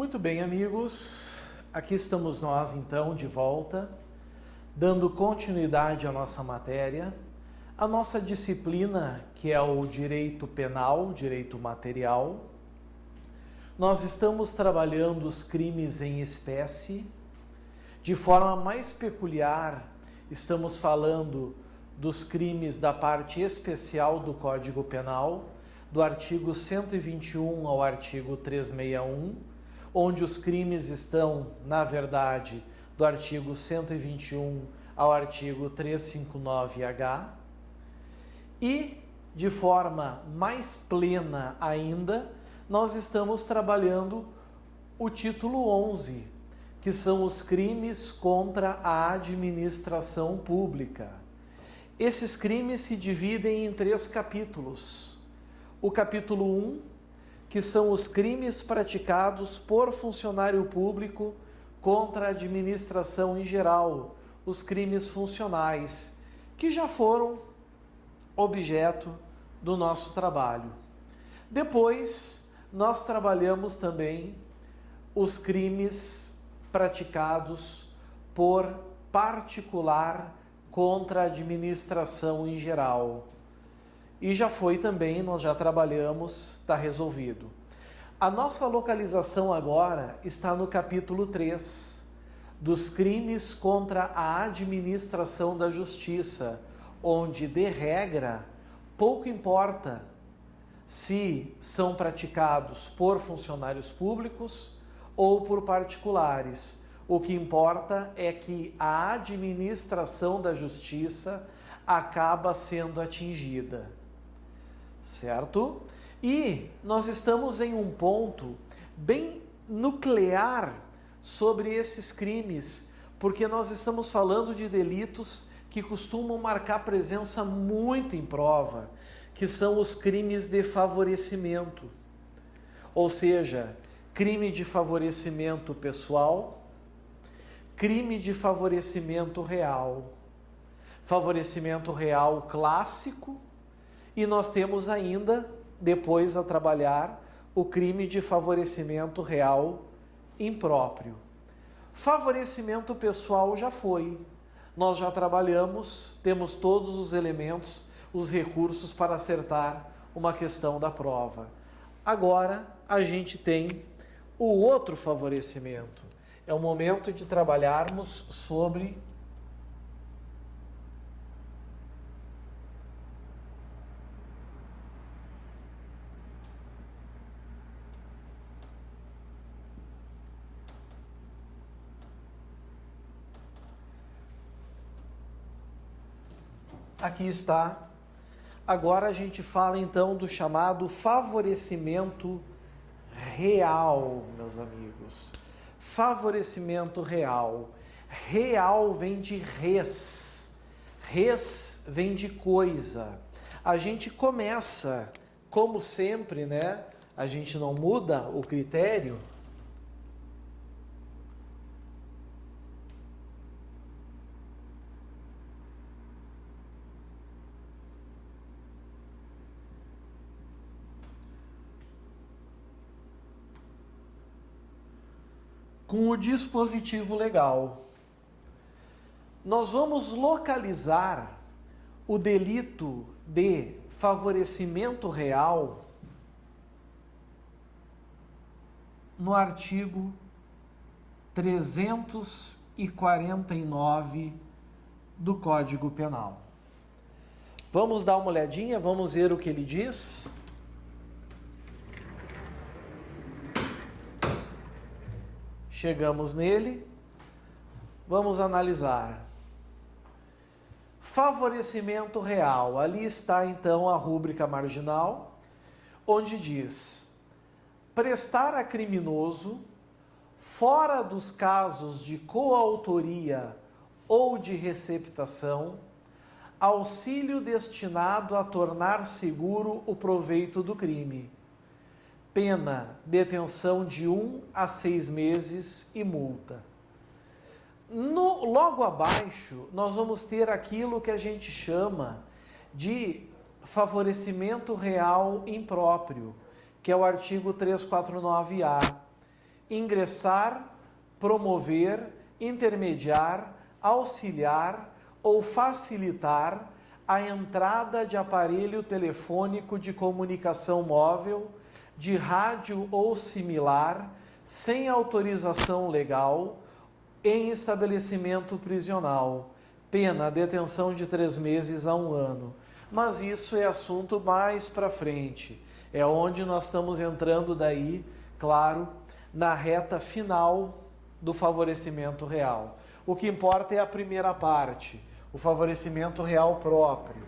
Muito bem, amigos, aqui estamos nós então de volta, dando continuidade à nossa matéria, a nossa disciplina que é o direito penal, direito material. Nós estamos trabalhando os crimes em espécie, de forma mais peculiar, estamos falando dos crimes da parte especial do Código Penal, do artigo 121 ao artigo 361, onde os crimes estão, na verdade, do artigo 121 ao artigo 359-H. E, de forma mais plena ainda, nós estamos trabalhando o título 11, que são os crimes contra a administração pública. Esses crimes se dividem em 3 capítulos. O capítulo 1, que são os crimes praticados por funcionário público contra a administração em geral, os crimes funcionais, que já foram objeto do nosso trabalho. Depois, nós trabalhamos também os crimes praticados por particular contra a administração em geral. E já foi também, nós já trabalhamos, está resolvido. A nossa localização agora está no capítulo 3, dos crimes contra a administração da justiça, onde, de regra, pouco importa se são praticados por funcionários públicos ou por particulares. O que importa é que a administração da justiça acaba sendo atingida. Certo? E nós estamos em um ponto bem nuclear sobre esses crimes, porque nós estamos falando de delitos que costumam marcar presença muito em prova, que são os crimes de favorecimento. Ou seja, crime de favorecimento pessoal, crime de favorecimento real. Favorecimento real clássico. E nós temos ainda, depois a trabalhar, o crime de favorecimento real impróprio. Favorecimento pessoal já foi. Nós já trabalhamos, temos todos os elementos, os recursos para acertar uma questão da prova. Agora a gente tem o outro favorecimento. É o momento de trabalharmos sobre aqui está. Agora a gente fala então do chamado favorecimento real, meus amigos. Favorecimento real. Real vem de res. Res vem de coisa. A gente começa, como sempre, né? A gente não muda o critério. Com o dispositivo legal. Nós vamos localizar o delito de favorecimento real no artigo 349 do Código Penal. Vamos dar uma olhadinha, vamos ver o que ele diz. Chegamos nele, vamos analisar. Favorecimento real. Ali está então a rúbrica marginal, onde diz: prestar a criminoso, fora dos casos de coautoria ou de receptação, auxílio destinado a tornar seguro o proveito do crime. Pena, detenção de 1 a 6 meses e multa. Logo abaixo, nós vamos ter aquilo que a gente chama de favorecimento real impróprio, que é o artigo 349-A. ingressar, promover, intermediar, auxiliar ou facilitar a entrada de aparelho telefônico de comunicação móvel, de rádio ou similar, sem autorização legal, em estabelecimento prisional. Pena, detenção de 3 meses a 1 ano. Mas isso é assunto mais para frente. É onde nós estamos entrando daí, claro, na reta final do favorecimento real. O que importa é a primeira parte, o favorecimento real próprio.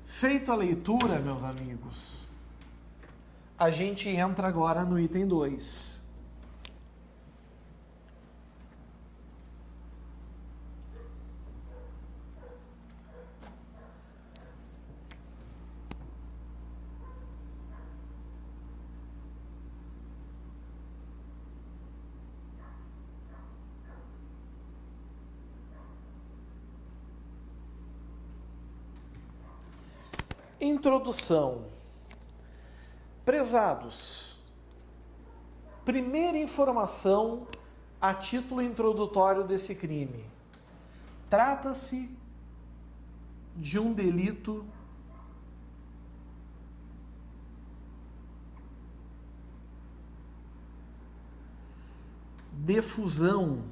Feito a leitura, meus amigos, a gente entra agora no item 2. Introdução. Prezados, primeira informação a título introdutório desse crime. Trata-se de um delito de fusão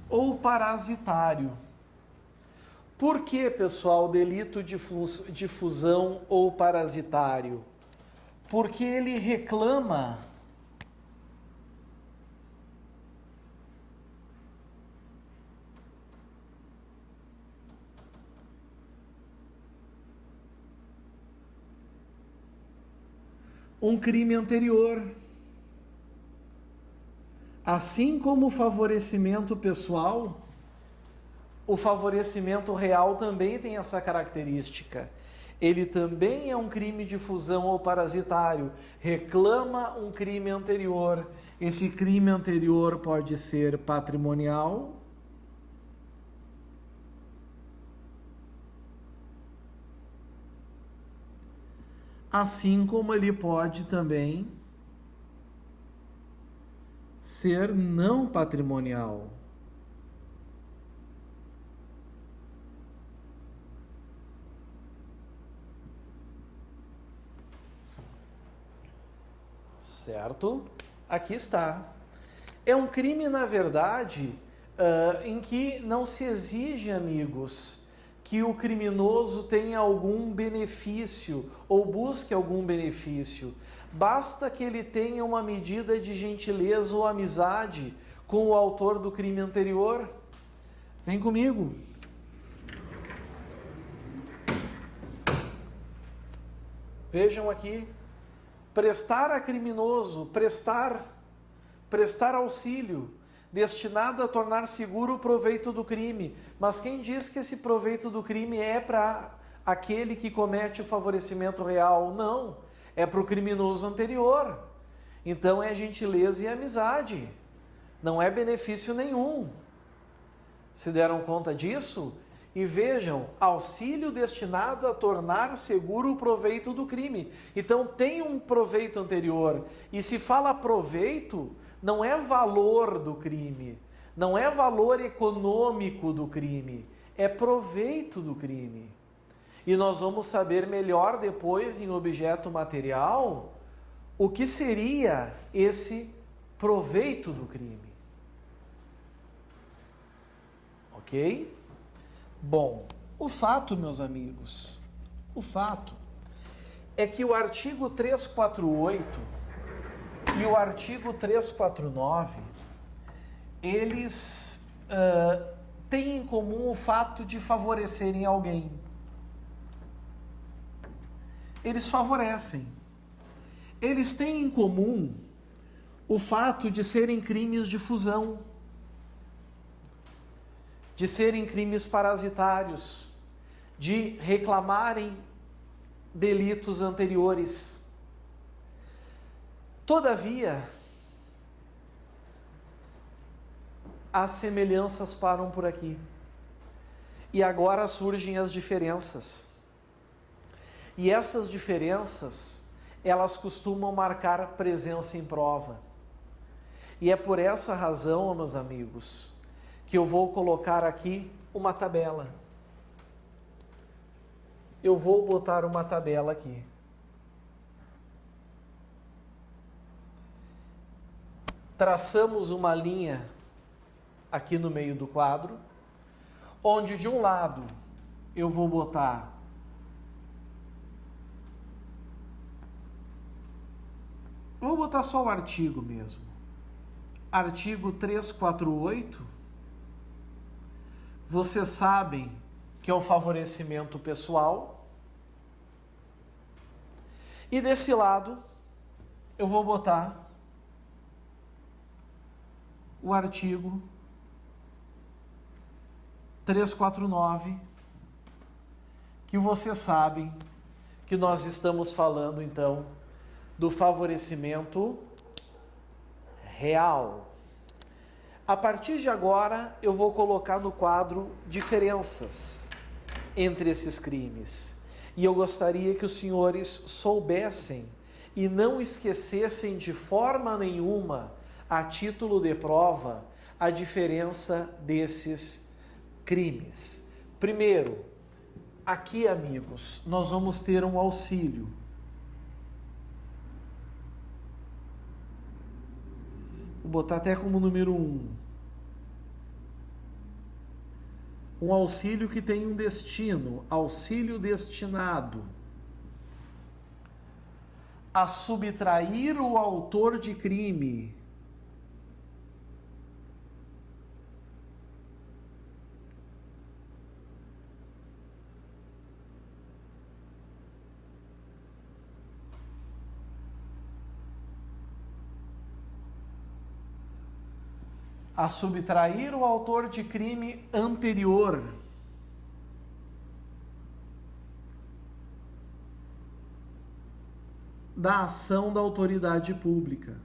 ou parasitário. Por que, pessoal, delito de fusão ou parasitário? Porque ele reclama um crime anterior. Assim como o favorecimento pessoal, o favorecimento real também tem essa característica. Ele também é um crime de fusão ou parasitário, reclama um crime anterior. Esse crime anterior pode ser patrimonial, assim como ele pode também ser não patrimonial. Certo? Aqui está. É um crime, na verdade, em que não se exige, amigos, que o criminoso tenha algum benefício ou busque algum benefício. Basta que ele tenha uma medida de gentileza ou amizade com o autor do crime anterior. Vem comigo. Vejam aqui. Prestar a criminoso, prestar auxílio, destinado a tornar seguro o proveito do crime. Mas quem diz que esse proveito do crime é para aquele que comete o favorecimento real? Não, é para o criminoso anterior. Então é gentileza e amizade, não é benefício nenhum. Se deram conta disso? E vejam, auxílio destinado a tornar seguro o proveito do crime. Então tem um proveito anterior. E se fala proveito, não é valor do crime, não é valor econômico do crime, é proveito do crime. E nós vamos saber melhor depois, em objeto material, o que seria esse proveito do crime. Ok? Bom, o fato, meus amigos, o fato é que o artigo 348 e o artigo 349, eles têm em comum o fato de favorecerem alguém. Eles favorecem. Eles têm em comum o fato de serem crimes de fusão, de serem crimes parasitários, de reclamarem delitos anteriores. Todavia, as semelhanças param por aqui. E agora surgem as diferenças. E essas diferenças, elas costumam marcar presença em prova. E é por essa razão, meus amigos, que eu vou colocar aqui uma tabela. Eu vou botar uma tabela aqui. Traçamos uma linha aqui no meio do quadro, onde de um lado eu vou botar só o artigo mesmo. Artigo 348. Vocês sabem que é o favorecimento pessoal. E desse lado eu vou botar o artigo 349, que vocês sabem que nós estamos falando, então, do favorecimento real. A partir de agora, eu vou colocar no quadro diferenças entre esses crimes. E eu gostaria que os senhores soubessem e não esquecessem de forma nenhuma, a título de prova, a diferença desses crimes. Primeiro, aqui, amigos, nós vamos ter um auxílio. Vou botar até como número 1. Um auxílio que tem um destino, auxílio destinado a subtrair o autor de crime anterior da ação da autoridade pública.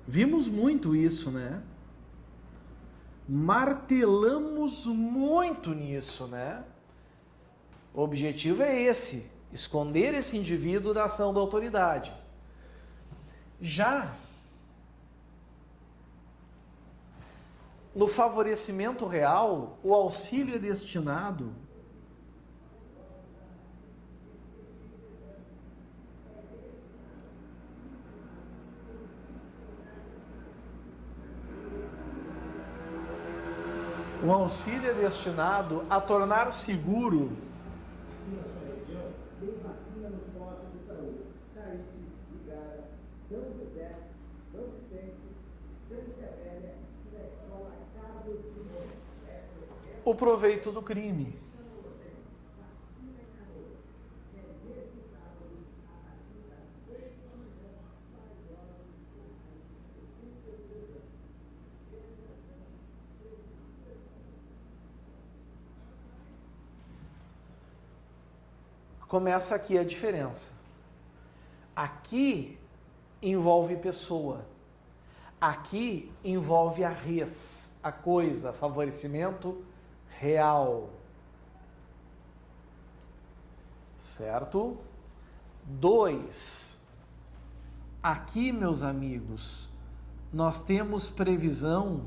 Vimos muito isso, né? Martelamos muito nisso, né? O objetivo é esse, esconder esse indivíduo da ação da autoridade. Já no favorecimento real, o auxílio é destinado a tornar seguro o proveito do crime. Começa aqui a diferença. Aqui envolve pessoa. Aqui envolve a res, a coisa, favorecimento real. Certo? 2. Aqui, meus amigos, nós temos previsão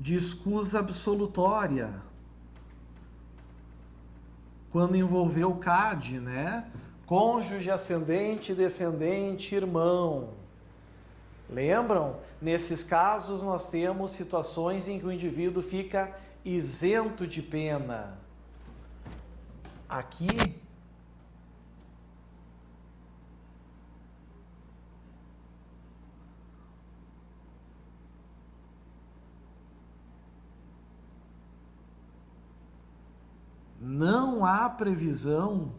de escusa absolutória, quando envolveu o CAD, né? Cônjuge, ascendente, descendente, irmão. Lembram? Nesses casos nós temos situações em que o indivíduo fica isento de pena. Aqui não há previsão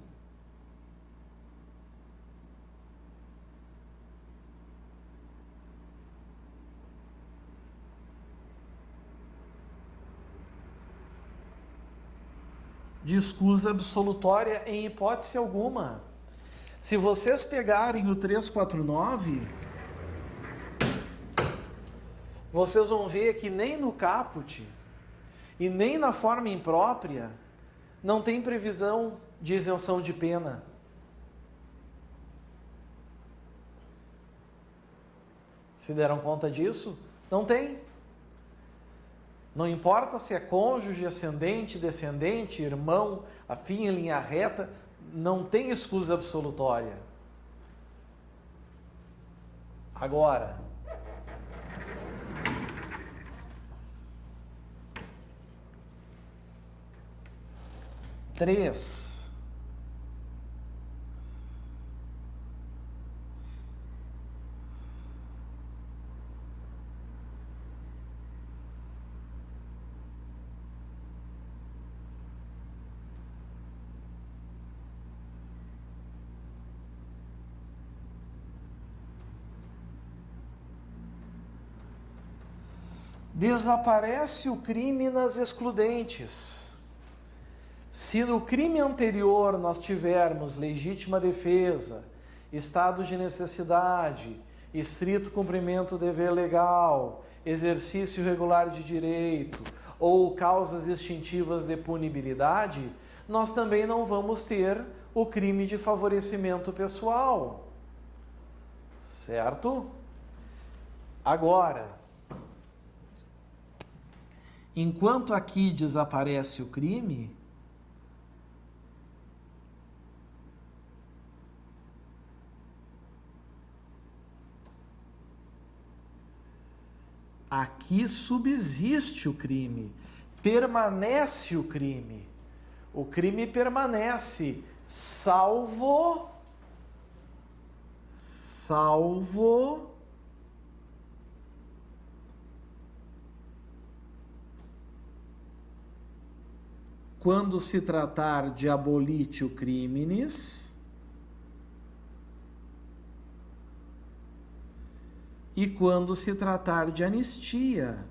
de escusa absolutória em hipótese alguma. Se vocês pegarem o 349, vocês vão ver que nem no caput e nem na forma imprópria não tem previsão de isenção de pena. Se deram conta disso? Não tem. Não importa se é cônjuge, ascendente, descendente, irmão, afim em linha reta, não tem escusa absolutória. Agora, três. Desaparece o crime nas excludentes. Se no crime anterior nós tivermos legítima defesa, estado de necessidade, estrito cumprimento do dever legal, exercício regular de direito ou causas extintivas de punibilidade, nós também não vamos ter o crime de favorecimento pessoal. Certo? Agora, enquanto aqui desaparece o crime, aqui subsiste o crime, permanece o crime. O crime permanece, salvo quando se tratar de abolitio criminis e quando se tratar de anistia,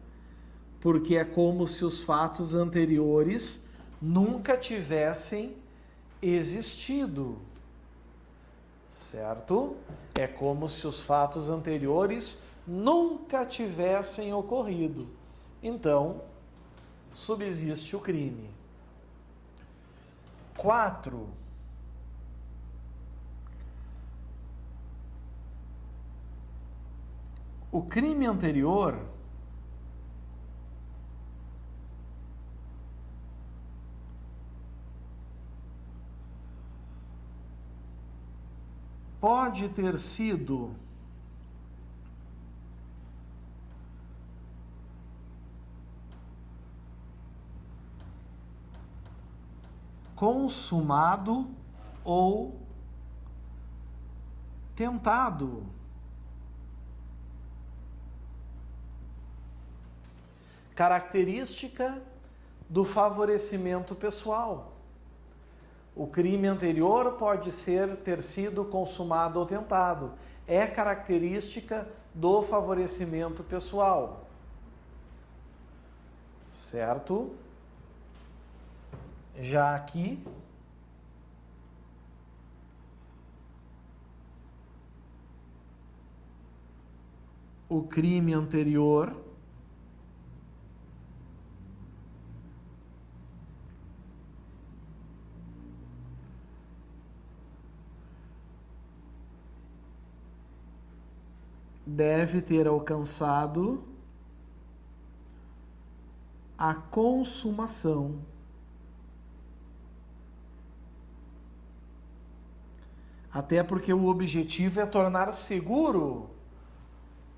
porque é como se os fatos anteriores nunca tivessem existido, certo? É como se os fatos anteriores nunca tivessem ocorrido. Então, subsiste o crime. 4. O crime anterior pode ter sido consumado ou tentado. Característica do favorecimento pessoal. O crime anterior pode ter sido consumado ou tentado. É característica do favorecimento pessoal. Certo? Já aqui, o crime anterior deve ter alcançado a consumação. Até porque o objetivo é tornar seguro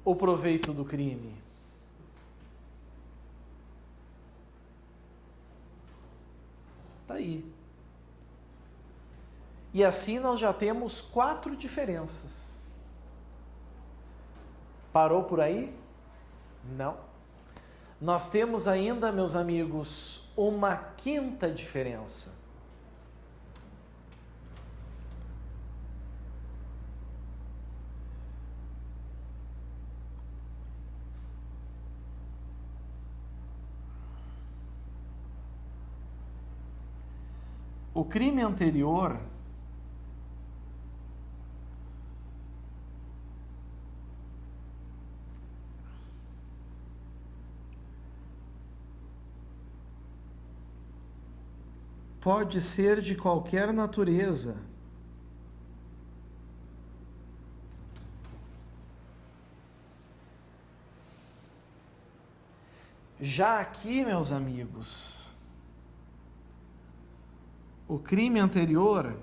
o proveito do crime. Tá aí. E assim nós já temos 4 diferenças. Parou por aí? Não. Nós temos ainda, meus amigos, uma 5ª diferença. o crime anterior pode ser de qualquer natureza. Já aqui, meus amigos, o crime anterior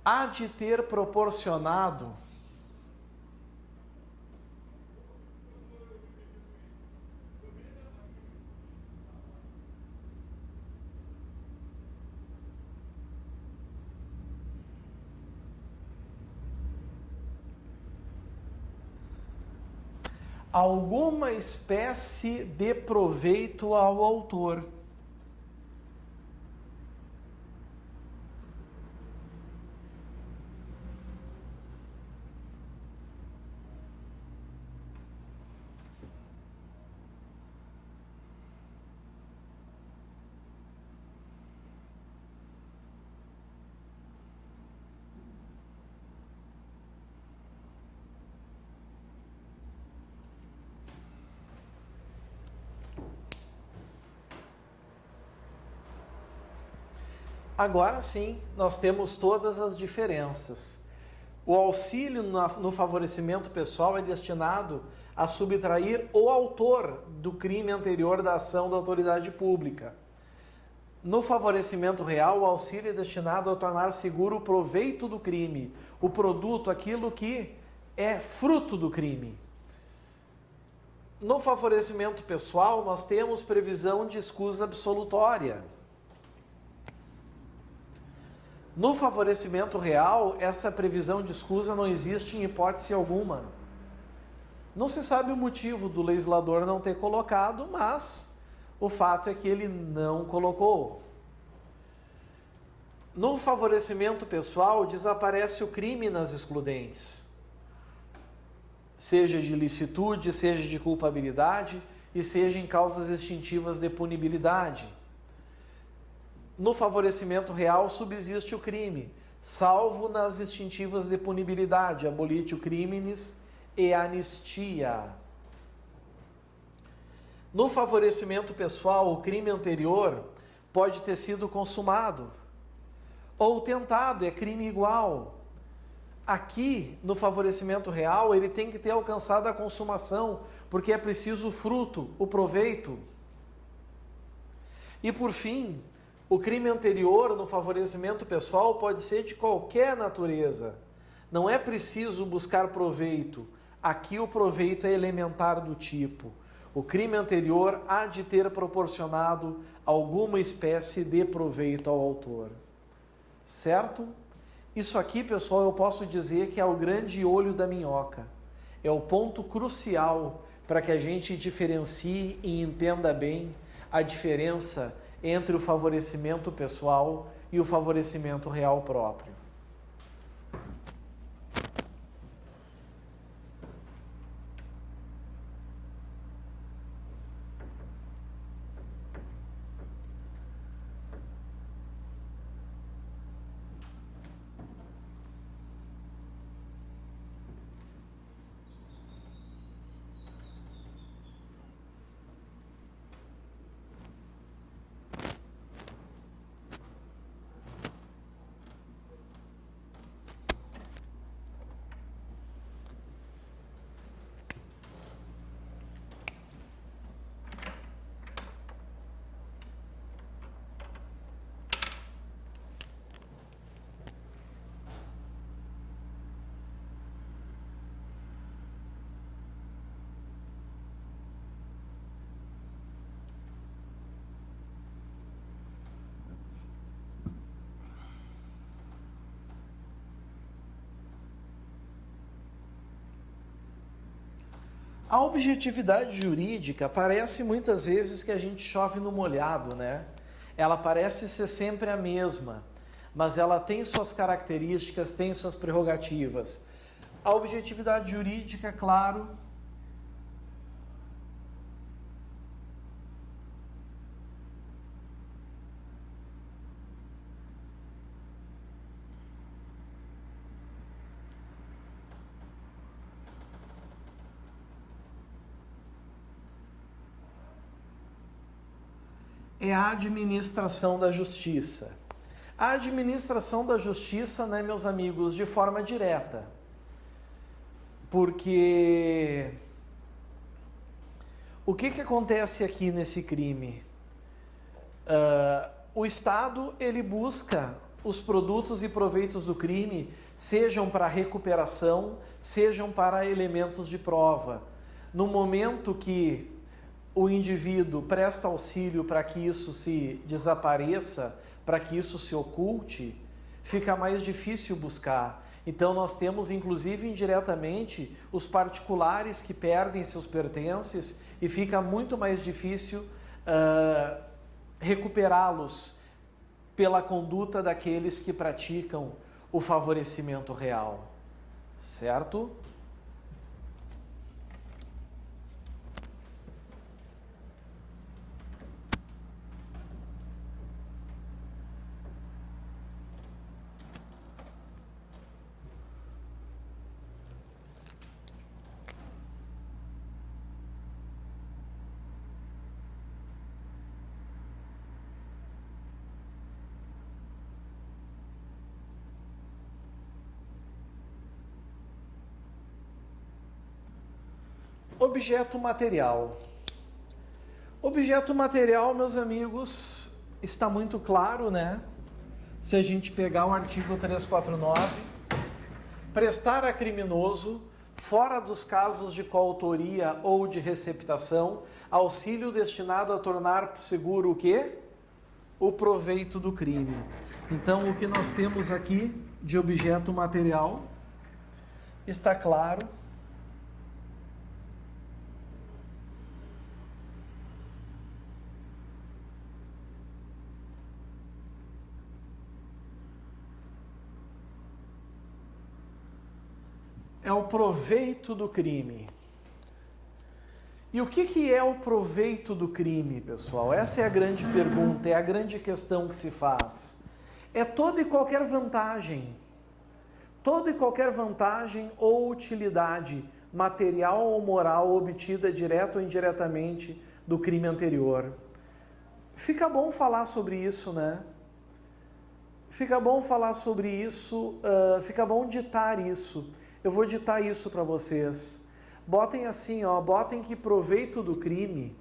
há de ter proporcionado alguma espécie de proveito ao autor. Agora sim, nós temos todas as diferenças. O auxílio no favorecimento pessoal é destinado a subtrair o autor do crime anterior da ação da autoridade pública. No favorecimento real, o auxílio é destinado a tornar seguro o proveito do crime, o produto, aquilo que é fruto do crime. No favorecimento pessoal, nós temos previsão de escusa absolutória. No favorecimento real, essa previsão de escusa não existe em hipótese alguma. Não se sabe o motivo do legislador não ter colocado, mas o fato é que ele não colocou. No favorecimento pessoal, desaparece o crime nas excludentes, seja de licitude, seja de culpabilidade e seja em causas extintivas de punibilidade. No favorecimento real subsiste o crime, salvo nas extintivas de punibilidade, abolitio criminis e anistia. No favorecimento pessoal, o crime anterior pode ter sido consumado ou tentado, é crime igual. Aqui, no favorecimento real, ele tem que ter alcançado a consumação, porque é preciso o fruto, o proveito. E por fim, o crime anterior no favorecimento pessoal pode ser de qualquer natureza. Não é preciso buscar proveito. Aqui o proveito é elementar do tipo. O crime anterior há de ter proporcionado alguma espécie de proveito ao autor. Certo? Isso aqui, pessoal, eu posso dizer que é o grande olho da minhoca. É o ponto crucial para que a gente diferencie e entenda bem a diferença entre o favorecimento pessoal e o favorecimento real próprio. A objetividade jurídica parece muitas vezes que a gente chove no molhado, né? Ela parece ser sempre a mesma, mas ela tem suas características, tem suas prerrogativas. A objetividade jurídica, claro. É a administração da justiça. A administração da justiça, né, meus amigos, de forma direta. Porque o que acontece aqui nesse crime? O Estado, ele busca os produtos e proveitos do crime, sejam para recuperação, sejam para elementos de prova. No momento que o indivíduo presta auxílio para que isso se desapareça, para que isso se oculte, fica mais difícil buscar. Então nós temos, inclusive indiretamente, os particulares que perdem seus pertences e fica muito mais difícil recuperá-los pela conduta daqueles que praticam o favorecimento real. Certo? Objeto material. Objeto material, meus amigos, está muito claro, né? Se a gente pegar o artigo 349, prestar a criminoso, fora dos casos de coautoria ou de receptação, auxílio destinado a tornar seguro o quê? O proveito do crime. Então, o que nós temos aqui de objeto material está claro. É o proveito do crime. E o que é o proveito do crime, pessoal? Essa é a grande pergunta, é a grande questão que se faz. É toda e qualquer vantagem ou utilidade material ou moral obtida direta ou indiretamente do crime anterior. Fica bom falar sobre isso, né? Fica bom falar sobre isso, fica bom ditar isso. Eu vou ditar isso para vocês. Botem assim, ó, botem que proveito do crime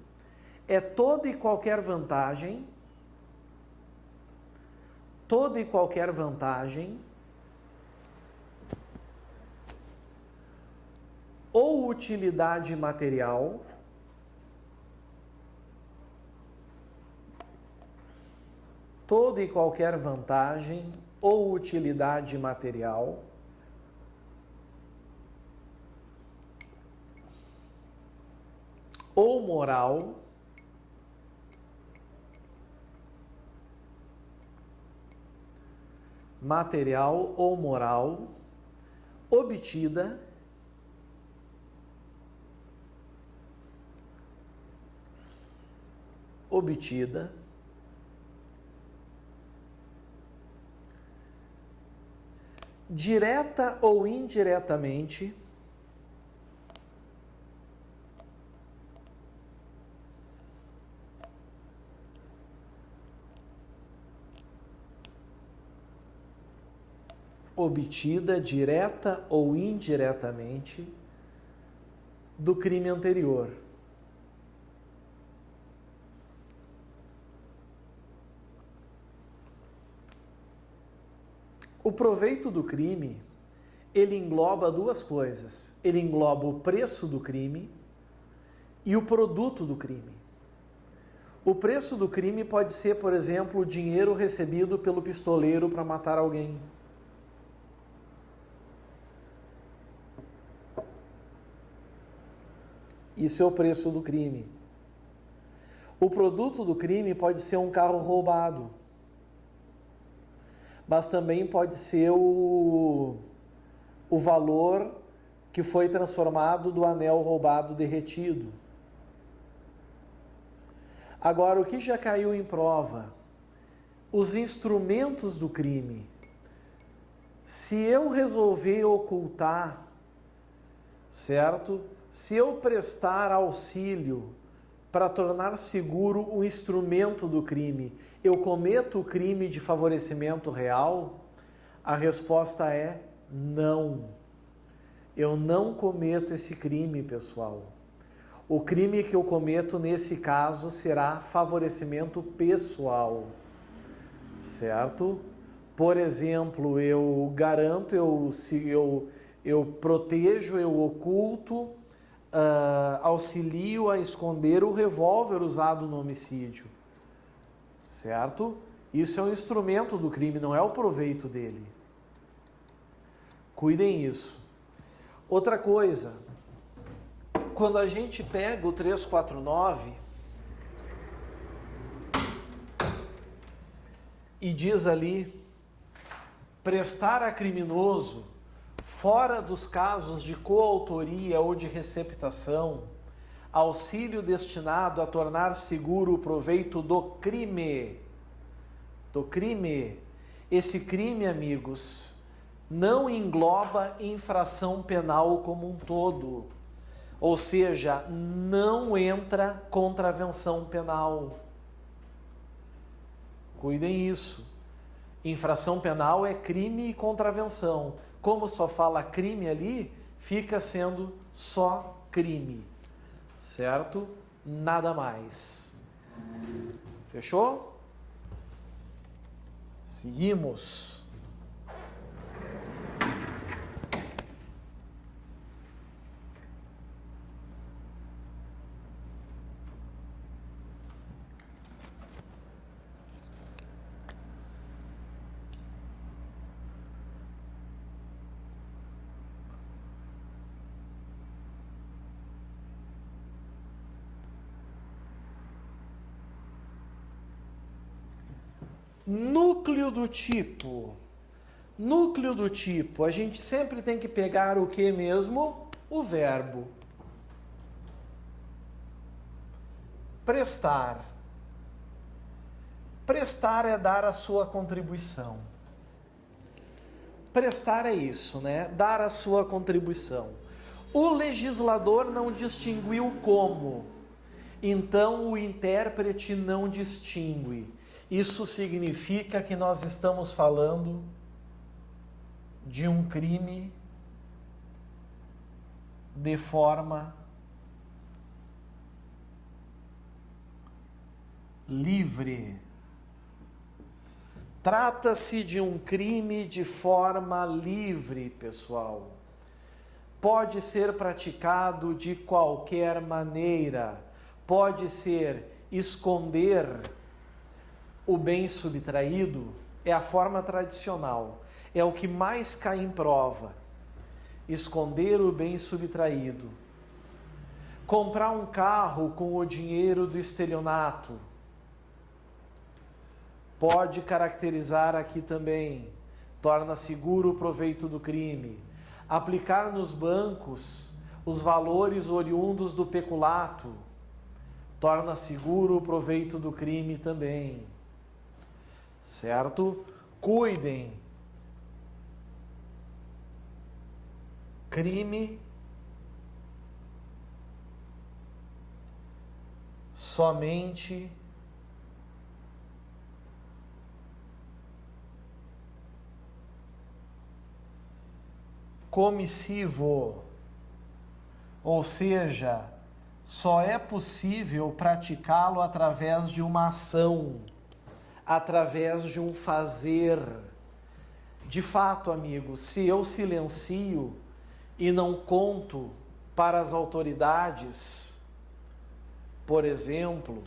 é toda e qualquer vantagem ou utilidade material toda e qualquer vantagem ou utilidade material ou moral material ou moral obtida direta ou indiretamente obtida direta ou indiretamente do crime anterior. O proveito do crime, ele engloba duas coisas. Ele engloba o preço do crime e o produto do crime. O preço do crime pode ser, por exemplo, o dinheiro recebido pelo pistoleiro para matar alguém. Isso é o preço do crime. O produto do crime pode ser um carro roubado, mas também pode ser o valor que foi transformado do anel roubado derretido. Agora, o que já caiu em prova? Os instrumentos do crime. Se eu resolver ocultar, certo? Se eu prestar auxílio para tornar seguro o instrumento do crime, eu cometo o crime de favorecimento real? A resposta é não. Eu não cometo esse crime, pessoal. O crime que eu cometo nesse caso será favorecimento pessoal, certo? Por exemplo, eu garanto, eu protejo, eu oculto, auxilio a esconder o revólver usado no homicídio, certo? Isso é um instrumento do crime, não é o proveito dele. Cuidem isso. Outra coisa, quando a gente pega o 349 e diz ali, prestar a criminoso, fora dos casos de coautoria ou de receptação, auxílio destinado a tornar seguro o proveito do crime. Do crime. Esse crime, amigos, não engloba infração penal como um todo. Ou seja, não entra contravenção penal. Cuidem isso. Infração penal é crime e contravenção. Como só fala crime ali, fica sendo só crime. Certo? Nada mais. Fechou? Seguimos. Núcleo do tipo. Núcleo do tipo, a gente sempre tem que pegar o que mesmo? O verbo. Prestar. Prestar é dar a sua contribuição. Prestar é isso, né? Dar a sua contribuição. O legislador não distinguiu como. Então o intérprete não distingue. Isso significa que nós estamos falando de um crime de forma livre. Trata-se de um crime de forma livre, pessoal. Pode ser praticado de qualquer maneira. Pode ser esconder o bem subtraído, é a forma tradicional. É o que mais cai em prova. Esconder o bem subtraído. Comprar um carro com o dinheiro do estelionato. Pode caracterizar aqui também. Torna seguro o proveito do crime. Aplicar nos bancos os valores oriundos do peculato. Torna seguro o proveito do crime também. Certo? Cuidem. Crime somente comissivo, ou seja, só é possível praticá-lo através de uma ação, através de um fazer. De fato, amigos, se eu silencio e não conto para as autoridades, por exemplo,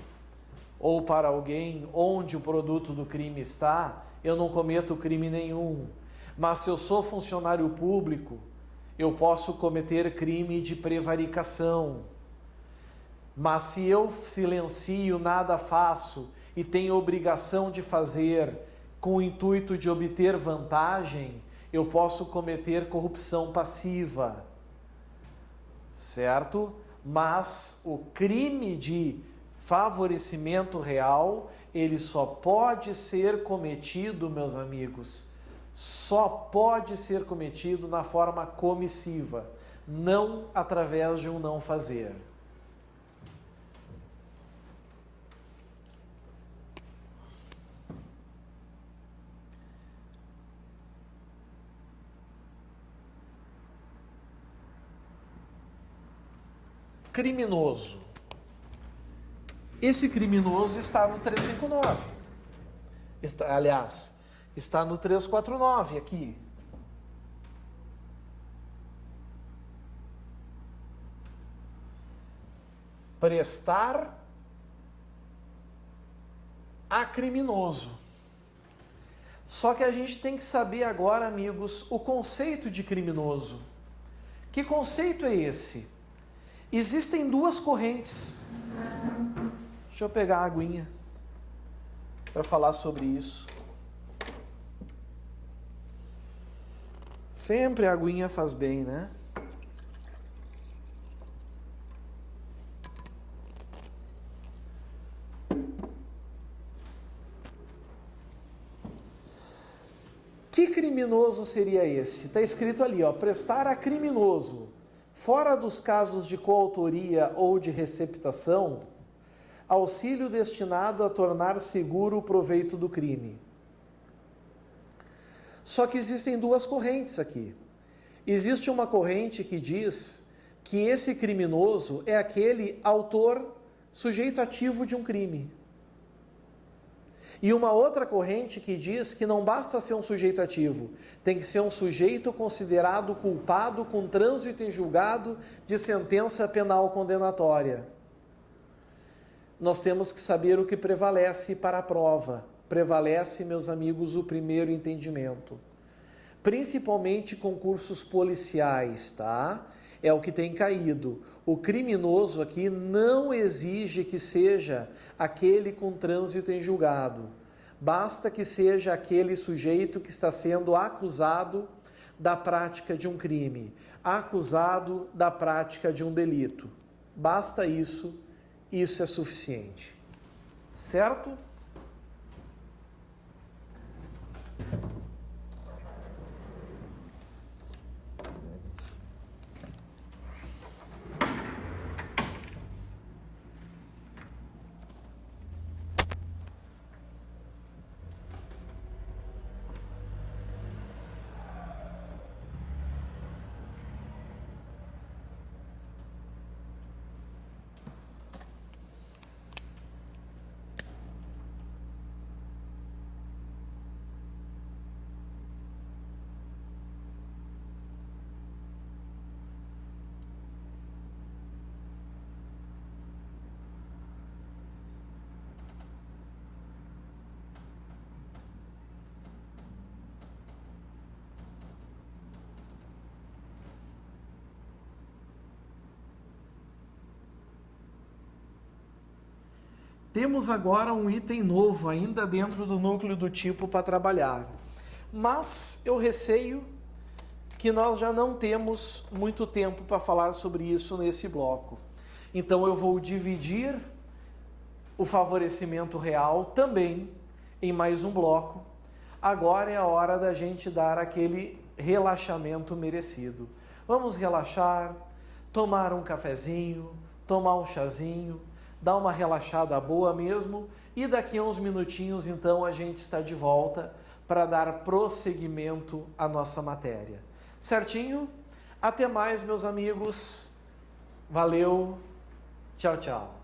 ou para alguém onde o produto do crime está, eu não cometo crime nenhum. Mas se eu sou funcionário público, eu posso cometer crime de prevaricação. Mas se eu silencio, nada faço e tenho obrigação de fazer com o intuito de obter vantagem, eu posso cometer corrupção passiva. certo? Mas o crime de favorecimento real, ele só pode ser cometido, meus amigos, só pode ser cometido na forma comissiva, não através de um não fazer. Criminoso. Esse criminoso está no 359. Está no 349 aqui. Prestar a criminoso. Só que a gente tem que saber agora, amigos, o conceito de criminoso. Que conceito é esse? Existem duas correntes. Deixa eu pegar a aguinha para falar sobre isso. Sempre a aguinha faz bem, né? Que criminoso seria esse? Está escrito ali, ó, prestar a criminoso, fora dos casos de coautoria ou de receptação, auxílio destinado a tornar seguro o proveito do crime. Só que existem duas correntes aqui. Existe uma corrente que diz que esse criminoso é aquele autor, sujeito ativo de um crime. E uma outra corrente que diz que não basta ser um sujeito ativo, tem que ser um sujeito considerado culpado com trânsito em julgado de sentença penal condenatória. Nós temos que saber o que prevalece para a prova. Prevalece, meus amigos, o primeiro entendimento. Principalmente concursos policiais, tá? É o que tem caído. O criminoso aqui não exige que seja aquele com trânsito em julgado. Basta que seja aquele sujeito que está sendo acusado da prática de um crime, acusado da prática de um delito. Basta isso, isso é suficiente. Certo? Temos agora um item novo ainda dentro do núcleo do tipo para trabalhar. Mas eu receio que nós já não temos muito tempo para falar sobre isso nesse bloco. Então eu vou dividir o favorecimento real também em mais um bloco. Agora é a hora da gente dar aquele relaxamento merecido. Vamos relaxar, tomar um cafezinho, tomar um chazinho, dar uma relaxada boa mesmo, e daqui a uns minutinhos, então, a gente está de volta para dar prosseguimento à nossa matéria. Certinho? Até mais, meus amigos. Valeu. Tchau, tchau.